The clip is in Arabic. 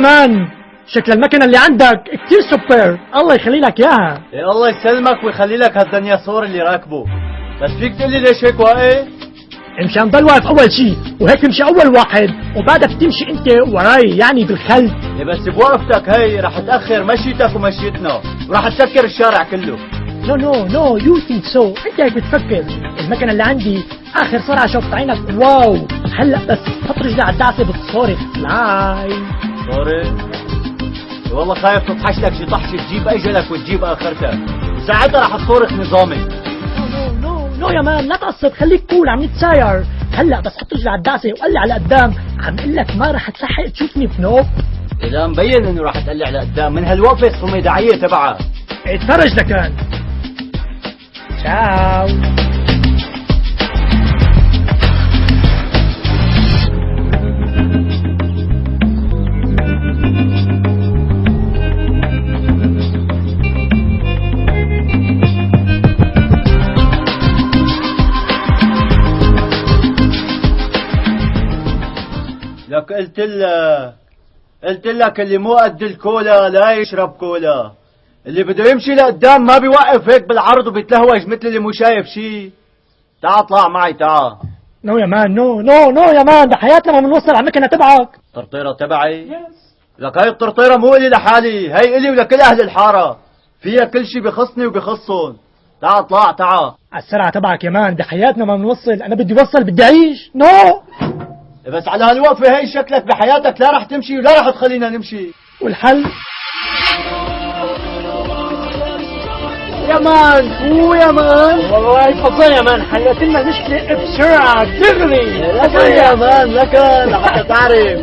يا مان، شكل المكنة اللي عندك كتير سوبر، الله يخلي لك اياها. يا الله يسلمك ويخلي لك هالدنياصور اللي راكبه. بس فيك تقول لي ليش هيك واقف؟ مشان ضل واقف اول شي، وهيك تمشي اول واحد، وبعدك تمشي انت وراي يعني بالخلف. إيه بس بوقفتك هي رح تأخر مشيتك ومشيتنا، ورح تسكر الشارع كله. نو يو ثينك سو، انت هيك بتفكر. المكنة اللي عندي اخر سرعة شفت عينك واو، هلا بس حط رجلي على الدعسة بتصارخ لاي. صارخ؟ والله خايف تطحش لك شي طحشة تجيب اجلك وتجيب اخرتك، وساعتها رح تصارخ نظامي. نو يا مان، لا تعصب، خليك كول، عم نتساير. هلا بس حط رجلي على الدعسة وقلي على قدام، عم قل لك ما رح تلحق تشوفني بنوب. اذا مبين انه رح تقلع لقدام من هالوقفة الصميدعية تبعها. اتفرج لكان. تشاو. لك قلت لك اللي مو قد الكولا لا يشرب كولا، اللي بده يمشي لقدام ما بيوقف هيك بالعرض وبيتلهوج مثل اللي مو شايف شي. تعا اطلع معي تعا. نو يا مان، نو يا مان، بحياتنا ما بنوصل على المكنة تبعك. الطرطيرة تبعي؟ لك هاي الطرطيرة مو إلي لحالي، هاي إلي ولكل أهل الحارة، فيها كل شي بخصني وبخصهم. تعا اطلع تعا. على السرعة تبعك يا مان، بحياتنا ما بنوصل، أنا بدي وصل، بدي أعيش. نو. بس على هالوقفة هي شكلك بحياتك لا رح تمشي ولا رح تخلينا نمشي. والحل؟ يا مان يا مان، والله فضل يا مان، حلت لنا مشكلة بسرعة دغري. لكن يا مان لكن حتى تعرف.